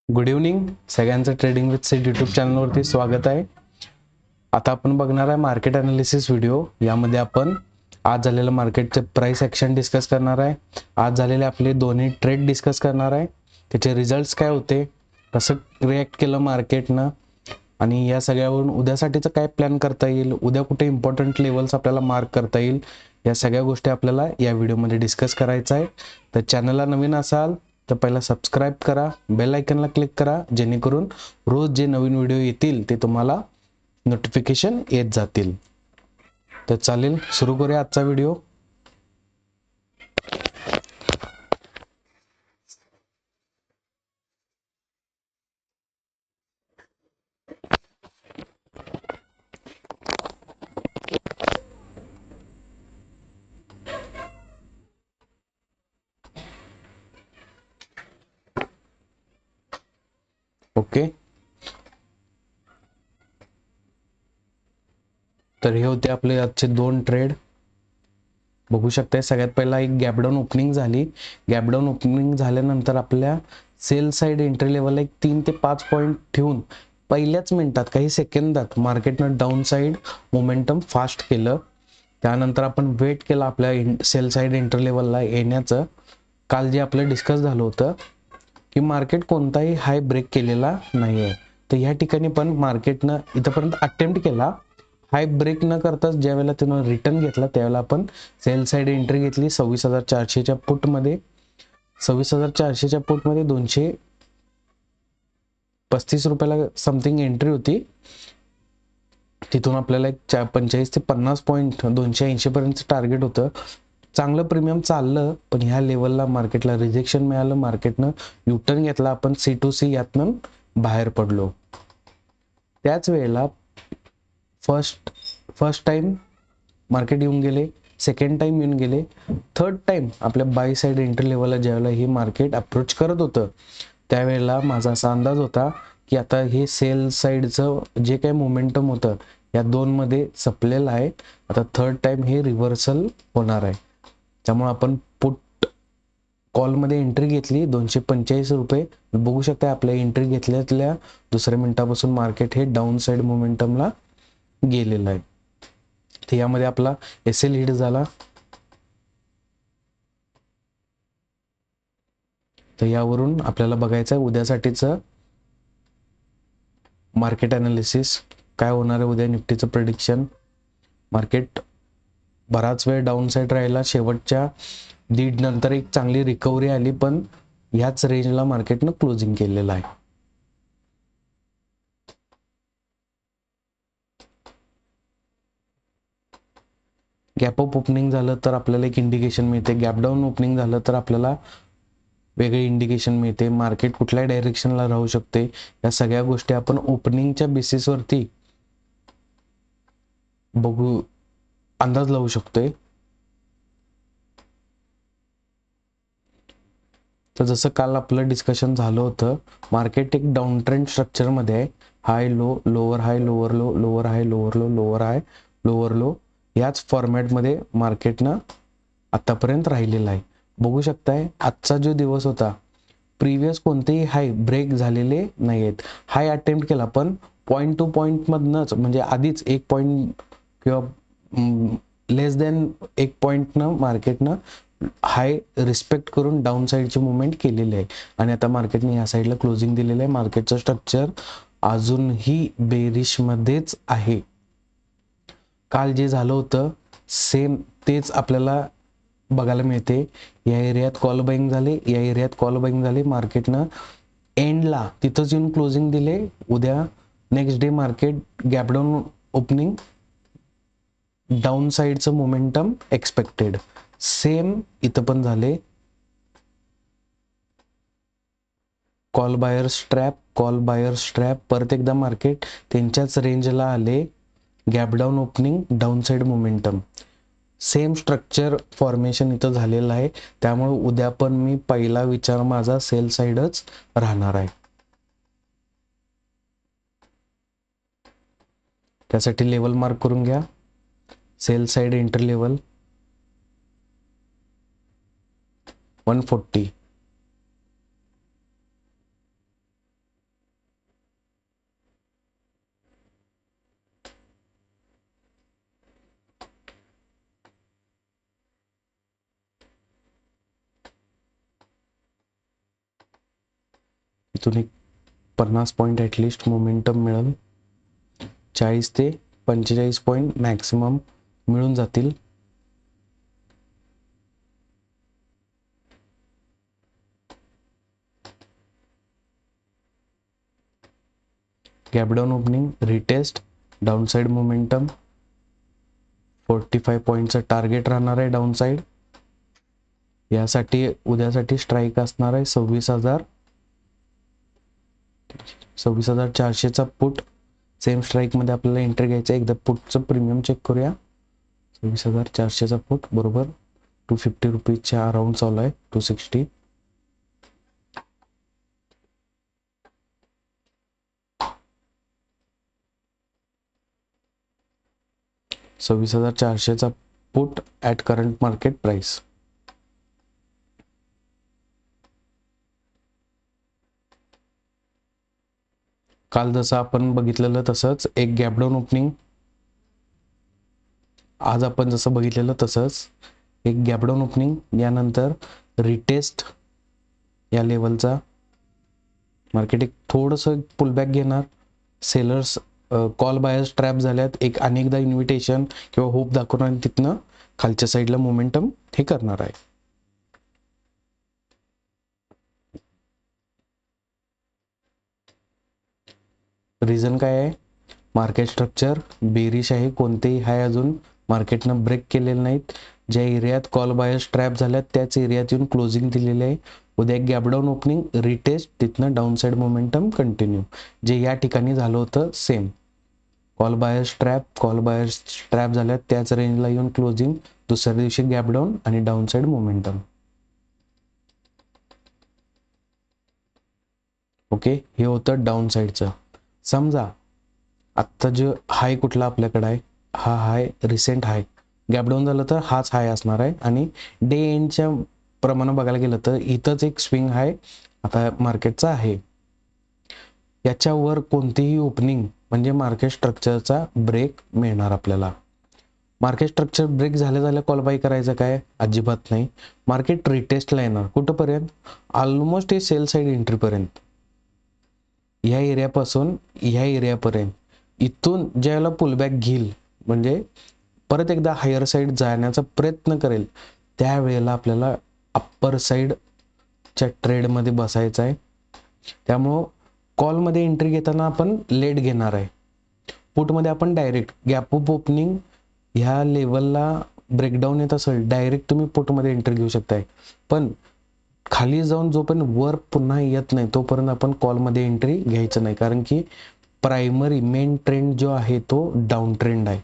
Good evening सगळ्यांचं trading with set YouTube चॅनलवरती स्वागत आहे. आता आपण बघणार आहे मार्केट अनालिसिस व्हिडिओ. यामध्ये आपण आज झालेलं मार्केटचे प्राइस ॲक्शन डिस्कस करणार आहे. आज झालेले आपले दोन्ही ट्रेड डिस्कस करणार आहे. त्याचे रिझल्ट्स काय होते, कसं रिॲक्ट केलं मार्केटनं, आणि या सगळ्यावरून उद्यासाठीचं काय प्लॅन करता येईल, उद्या कुठे इम्पॉर्टंट लेवल्स आपल्याला मार्क करता येईल, या सगळ्या गोष्टी आपल्याला या व्हिडिओमध्ये डिस्कस करायचं आहे. तर चॅनलला नवीन असाल तर पहिला सबस्क्राईब करा, बेल आयकनला क्लिक करा, जेणेकरून रोज जे नवीन व्हिडिओ येतील ते तुम्हाला नोटिफिकेशन येत जातील. तर चालेल, सुरू करूया आजचा व्हिडिओ. ओके, तर हे होते आपले आजचे दोन ट्रेड. बघू शकताय, सगळ्यात पहिला एक गॅपडाऊन ओपनिंग झाली. गॅपडाऊन ओपनिंग झाल्यानंतर आपल्या सेल साइड एंट्री लेवलला एक 3 ते 5 पॉईंट ठेवून पहिल्याच मिनिटात, काही सेकंदात मार्केटनं डाऊन साइड मोमेंटम फास्ट केलं. त्यानंतर आपण वेट केला आपल्या सेल साइड एंट्री लेवलला येण्याचं. काल जे आपलं डिस्कस झालं होतं की मार्केट कोणताही हाय ब्रेक केलेला नाही आहे, तर ह्या ठिकाणी पण मार्केटनं इथंपर्यंत अटेम्प्ट केला. हाय ब्रेक न करताच ज्या वेळेला त्यानं रिटर्न घेतला त्यावेळेला आपण सेल साइड एंट्री घेतली 26,400च्या पुटमध्ये. 26,400च्या पुटमध्ये 235 रुपयाला समथिंग एंट्री होती. तिथून आपल्याला एक 45 ते 50 पॉईंट 280 पर्यंत टार्गेट होतं. चांगलं प्रीमियम चाललं, पण ह्या लेवलला मार्केटला रिजेक्शन मिळालं. मार्केटनं युटर्न घेतला, आपण C2C यातनं बाहेर पडलो. त्याच वेळेला फर्स्ट टाइम मार्केट येऊन गेले, सेकंड टाइम येऊन गेले, थर्ड टाइम आपल्या बाय साइड एंट्री लेवलला ज्यावेळेला हे मार्केट अप्रोच करत होतं त्यावेळेला माझा असा अंदाज होता की आता हे सेल साइडचं जे काही मोमेंटम होतं या दोन मध्ये संपलेलं आहे. आता थर्ड टाइम हे रिव्हर्सल होणार आहे. त्यामुळे आपण पुट कॉलमध्ये एंट्री घेतली 245 रुपये. बघू शकता आपल्या एंट्री घेतल्यातल्या दुसऱ्या मिनिटापासून मार्केट हे डाऊन साइड मोमेंटमला गेलेलं आहे. तर यामध्ये आपला SL हिट झाला. तर यावरून आपल्याला बघायचं आहे उद्यासाठीचं मार्केट अनालिसिस काय होणार आहे. उद्या निफ्टीचं प्रेडिक्शन. मार्केट बराच वेळ डाऊन साइड राहिला, शेवटच्या दीड नंतर एक चांगली रिकव्हरी आली, पण ह्याच रेंजला मार्केटनं क्लोजिंग केलेलं आहे. गॅप अप ओपनिंग झालं तर आपल्याला एक इंडिकेशन मिळते, गॅप डाऊन ओपनिंग झालं तर आपल्याला वेगळी इंडिकेशन मिळते. मार्केट कुठल्या डायरेक्शनला राहू शकते या सगळ्या गोष्टी आपण ओपनिंगच्या बेसिसवरती बघू, अंदाज लावू शकतोय. तर जसं काल आपलं डिस्कशन झालं होतं, मार्केट एक डाऊन ट्रेंड स्ट्रक्चरमध्ये आहे. High low, lower high, lower low, lower high, lower low, lower high, lower low, याच फॉर्मॅटमध्ये मार्केटनं आतापर्यंत राहिलेलं आहे. बघू शकताय आजचा जो दिवस होता, प्रिव्हियस कोणतेही हाय ब्रेक झालेले नाही आहेत. हाय अटेम्प्ट केला पण पॉईंट टू पॉईंटमधनंच, म्हणजे आधीच 1 पॉईंट किंवा लेस दॅन 1 पॉईंटनं मार्केटनं हाय रिस्पेक्ट करून डाऊन साईडची मुवमेंट केलेली आहे. आणि आता मार्केटने या साईडला क्लोजिंग दिलेलं आहे. मार्केटचं स्ट्रक्चर अजूनही बेरिशमध्येच आहे. काल जे झालं होतं सेम तेच आपल्याला बघायला मिळते. या एरियात कॉल बाईंग झाले, या एरियात कॉल बाईंग झाले. मार्केटनं एंडला तिथंच येऊन क्लोजिंग दिले. उद्या next day market gap down opening, down साइडचं मोमेंटम एक्सपेक्टेड. सेम इथं पण झाले. Call buyers trap, call buyers trap. परत एकदा मार्केट त्यांच्याच रेंजला आले. Gap down opening, down side momentum, same structure formation इथं झालेलं आहे. त्यामुळे उद्या पण मी पहिला विचार माझा सेल साइडच राहणार आहे. त्यासाठी लेवल मार्क करून घ्या. सेल साइड एंट्री लेवल 140, इथून एक 50 पॉईंट ॲटलिस्ट मोमेंटम मिळेल. 40 ते 45 पॉईंट मॅक्सिमम मिळून जातील. Gap down opening, retest, down side momentum, 45 पॉईंटचं टार्गेट राहणार आहे डाऊन साईड. यासाठी उद्यासाठी स्ट्राईक असणार आहे 26,400चा पुट. सेम स्ट्राईक मध्ये आपल्याला एंट्री घ्यायचं. एकदा पुटचं प्रीमियम चेक करूया. 26,400चा पुट बरोबर 250 रुपीजच्या अराउंड चालू आहे. 260. $26,400चा put at current market price. काल जसं आपण बघितलेलं तसंच एक गॅप डाऊन ओपनिंग, आज आपण जसं बघितलेलं तसंच एक गॅप डाऊन ओपनिंग, यानंतर रिटेस्ट या लेवलचा. मार्केट एक थोडंसं पुलबॅक घेणार. सेलर्स कॉल बायर्स ट्रॅप झाल्यात. एक अनेकदा इन्व्हिटेशन किंवा होप दाखवणार आणि तिथनं खालच्या साईडला मोमेंटम हे करणार आहे. रिझन काय आहे? मार्केट स्ट्रक्चर बेरिश आहे. कोणतेही हाय अजून मार्केटनं ब्रेक केलेले नाहीत. ज्या एरियात कॉल बायर्स ट्रॅप झाल्यात त्याच एरियात येऊन क्लोजिंग दिलेले आहे. उद्या एक गॅप डाऊन ओपनिंग, रिटेस्ट, तिथनं डाऊन साईड मोमेंटम कंटिन्यू. जे या ठिकाणी झालं होतं सेम. कॉल बायर्स ट्रॅप झाल्यात त्याच रेंजला येऊन क्लोजिंग. दुसऱ्या दिवशी गॅप डाऊन आणि डाऊन साईड मोमेंटम. ओके, हे होतं डाऊन साईडचं. समजा आत्ता जो हाय कुठला आपल्याकडे आहे, हा हाय रिसेंट हाय. गॅप डाऊन झालं तर हाच हाय असणार आहे. आणि डे एंडच्या प्रमाणे बघायला गेलं तर इथंच एक स्विंग हाय आता मार्केटचा आहे. याच्यावर कोणतीही ओपनिंग म्हणजे मार्केट स्ट्रक्चरचा ब्रेक मिळणार आपल्याला. मार्केट स्ट्रक्चर ब्रेक झाल्या कॉल बाय करायचं काय? अजिबात नाही. मार्केट रिटेस्टला येणार कुठंपर्यंत? ऑलमोस्ट हे सेल साईड एंट्रीपर्यंत. ह्या एरियापासून ह्या एरियापर्यंत. इथून ज्यावेळेला पुलबॅक घेईल म्हणजे परत एकदा हायर साईड जाण्याचा प्रयत्न करेल, त्यावेळेला आपल्याला अप्पर साईडच्या ट्रेडमध्ये बसायचं आहे. त्यामुळं कॉलमध्ये एंट्री घेताना आपण लेट घेणार आहे. पुटमध्ये आपण डायरेक्ट गॅप अप ओपनिंग ह्या लेवलला ब्रेकडाऊन येत असेल डायरेक्ट तुम्ही पुटमध्ये एंट्री घेऊ शकताय. पण खाली जाऊन जोपर्यंत वर पुन्हा येत नाही तोपर्यंत आपण कॉलमध्ये एंट्री घ्यायचं नाही. कारण की प्रायमरी मेन ट्रेंड जो आहे तो डाऊन ट्रेंड आहे.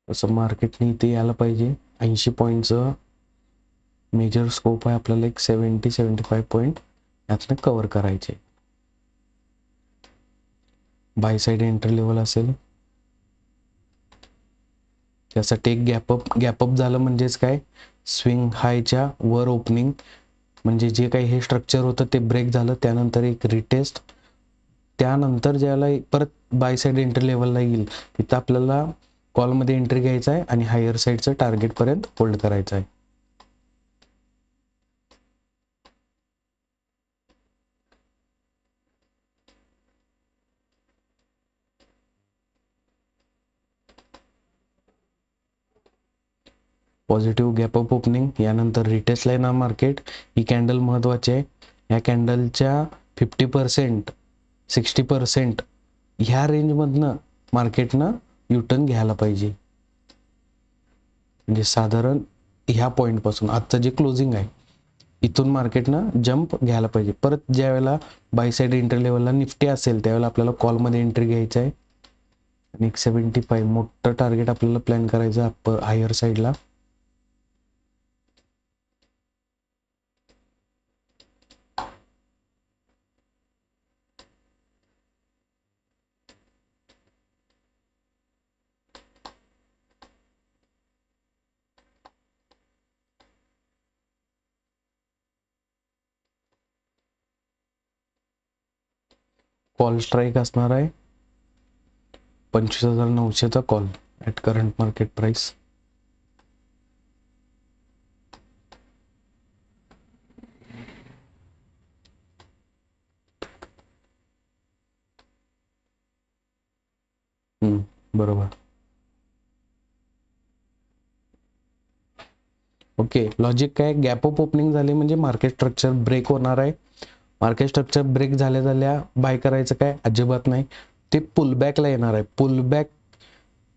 असं मार्केटने इथे यायला पाहिजे. 80 पॉईंटचं मेजर स्कोप आहे आपल्याला. एक 70-75 पॉईंट यातनं कव्हर करायचे. बाय साईड एंट्री लेवल असेल. त्यासाठी एक गॅपअप झालं म्हणजेच काय? स्विंग हायच्या वर ओपनिंग, म्हणजे जे काही हे स्ट्रक्चर होतं ते ब्रेक झालं. त्यानंतर एक रिटेस्ट, त्यानंतर ज्याला परत बाय साईड एंट्री लेवलला येईल तिथं आपल्याला कॉलमध्ये एंट्री घ्यायचा आहे आणि हायर साईडचं टार्गेटपर्यंत होल्ड करायचं आहे. पॉझिटिव्ह गॅपअप ओपनिंग, यानंतर रिटेस्टला येणार मार्केट. ही कॅन्डल महत्वाची आहे. या कॅन्डलच्या 50%, 60% ह्या रेंजमधनं मार्केटनं युटर्न घ्यायला पाहिजे. म्हणजे साधारण ह्या पॉईंटपासून आजचं जे क्लोजिंग आहे इथून मार्केटनं जंप घ्यायला पाहिजे. परत ज्या वेळेला बाय साईड एंट्री लेवलला निफ्टी असेल त्यावेळेला आपल्याला कॉलमध्ये एंट्री घ्यायचं आहे. आणि 175 मोठं टार्गेट आपल्याला प्लॅन करायचं अप्पर हायर साईडला. कॉल स्ट्राईक असणार आहे 25,900चा call at current market price. बरोबर. ओके, लॉजिक काय, गॅप अप ओपनिंग झाली म्हणजे मार्केट स्ट्रक्चर ब्रेक होणार आहे. मार्केट स्ट्रक्चर ब्रेक झाल्या बाय करायचं काय अजिबात नाही. ते पुलबॅकला येणार आहे.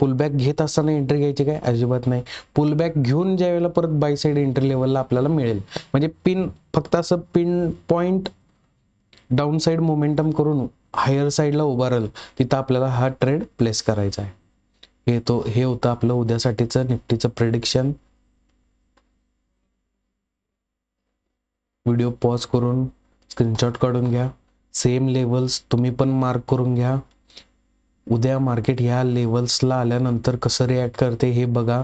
पुलबॅक घेत असताना एंट्री घ्यायची काय अजिबात नाही. पुलबॅक घेऊन ज्या वेळेला परत बाय साईड एंट्री लेवलला आपल्याला मिळेल म्हणजे फक्त असं pin point down side momentum करून हायर साईडला उभारेल तिथं आपल्याला हा ट्रेड प्लेस करायचा आहे. हे होतं आपलं उद्यासाठीचं निफ्टीचं प्रेडिक्शन. व्हिडिओ पॉज करून स्क्रीनशॉट काढून घ्या. सेम लेवल्स तुम्ही पण मार्क करून घ्या. उद्या मार्केट ह्या लेवल्सला आल्यानंतर कसं रिॲक्ट करते हे बघा.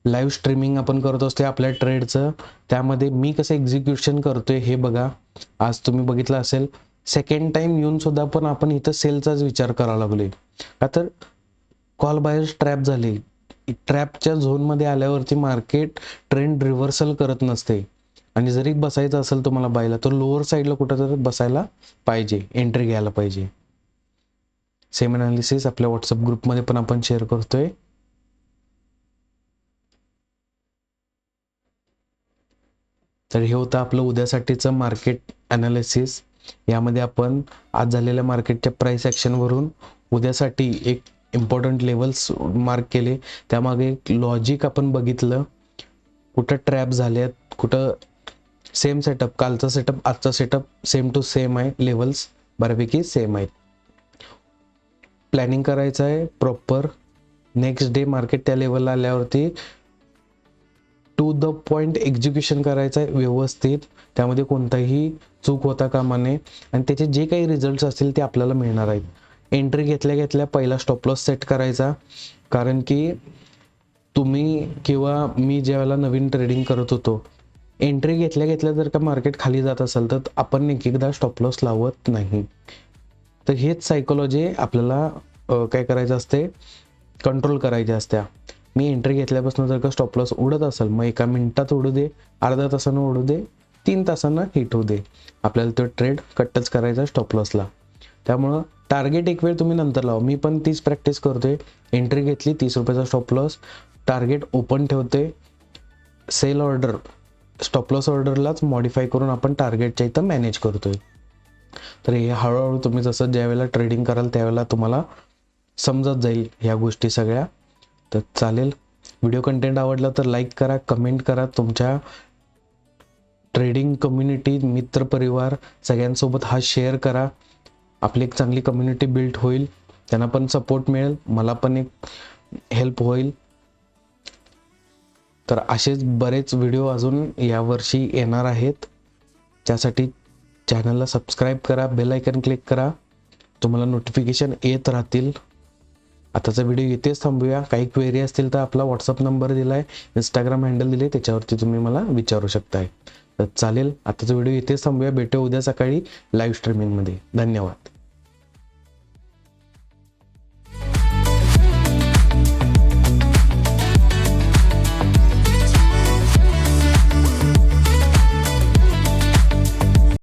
लाईव्ह स्ट्रीमिंग आपण करत असते आपल्या ट्रेडचं, त्यामध्ये मी कसं एक्झिक्युशन करतोय हे बघा. आज तुम्ही बघितलं असेल सेकंड टाइम येऊन सुद्धा पण आपण इथं सेलचाच विचार करायला लागलोय का तर कॉल बायर्स ट्रॅप झाले. ट्रॅपच्या झोनमध्ये आल्यावरती मार्केट ट्रेंड रिव्हर्सल करत नसते आणि जरी बसायचं असेल तुम्हाला बायला तर लोअर साईडला कुठंतरी बसायला पाहिजे, एंट्री घ्यायला पाहिजे. सेम अनालिसिस आपल्या व्हॉट्सअप ग्रुपमध्ये पण आपण शेअर करतोय. तर हे होतं आपलं उद्यासाठीचं मार्केट अनालिसिस. यामध्ये आपण आज झालेल्या मार्केटच्या प्राइस ॲक्शनवरून उद्यासाठी एक इम्पॉर्टंट लेवल्स मार्क केले. त्यामागे एक लॉजिक आपण बघितलं, कुठं ट्रॅप झाल्यात, कुठं सेम सेटअप, कालचा सेटअप आजचा सेटअप सेम टू सेम आहे, लेवल्स बऱ्यापैकी सेम आहेत. प्लॅनिंग करायचं आहे प्रॉपर. नेक्स्ट डे मार्केट त्या लेवलला आल्यावरती टू द पॉइंट एक्झिक्युशन करायचं आहे व्यवस्थित. त्यामध्ये कोणताही चूक होता कामा नये आणि त्याचे जे काही रिझल्ट्स असतील ते आपल्याला मिळणार आहेत. एंट्री घेतल्या पहिला स्टॉप लॉस सेट करायचा, कारण की तुम्ही किंवा मी ज्यावेळेला नवीन ट्रेडिंग करत होतो एंट्री घेतल्या जर का मार्केट खाली जात असेल तर आपण एक एकदा स्टॉप लॉस लावत नाही. तर हेच सायकोलॉजी आपल्याला काय करायचं असते, कंट्रोल करायच्या असत्या. मी एंट्री घेतल्यापासून जर का स्टॉप लॉस उडत असेल मग 1 मिनिटात उडू दे, अर्ध्या तासानं उडू दे, 3 तासांना हिट होऊ दे, आपल्याला तो ट्रेड कट्टच करायचा स्टॉप लॉसला. त्यामुळं टार्गेट एक वेळ तुम्ही नंतर लावा. मी पण तीच प्रॅक्टिस करतोय. एंट्री घेतली 30 रुपयाचा स्टॉप लॉस, टार्गेट ओपन ठेवते, सेल ऑर्डर स्टॉप लॉस ऑर्डरलाच मॉडिफाय करून आपण टार्गेटच्या इथं मॅनेज करतोय. तर हे हळूहळू तुम्ही जसं ज्यावेळेला ट्रेडिंग कराल त्यावेळेला तुम्हाला समजत जाईल ह्या गोष्टी सगळ्या. तर चालेल, व्हिडिओ कंटेंट आवडला तर लाईक करा, कमेंट करा, तुमच्या ट्रेडिंग कम्युनिटी मित्रपरिवार सगळ्यांसोबत हा शेअर करा. आपली एक चांगली कम्युनिटी बिल्ड होईल, त्यांना पण सपोर्ट मिळेल, मला पण एक हेल्प होईल. तर असेच बरेच व्हिडिओ अजून यावर्षी येणार आहेत. त्यासाठी चॅनलला सबस्क्राईब करा, बेल आयकन क्लिक करा, तुम्हाला नोटिफिकेशन येत राहतील. आताचा व्हिडिओ इथेच थांबूया. काही क्वेरी असतील तर आपला व्हॉट्सअप नंबर दिला आहे, इंस्टाग्राम हँडल दिले, त्याच्यावरती तुम्ही मला विचारू शकताय. तर चालेल, आताचा व्हिडिओ इथेच थांबूया. भेटूया उद्या सकाळी लाईव्ह स्ट्रीमिंगमध्ये. धन्यवाद.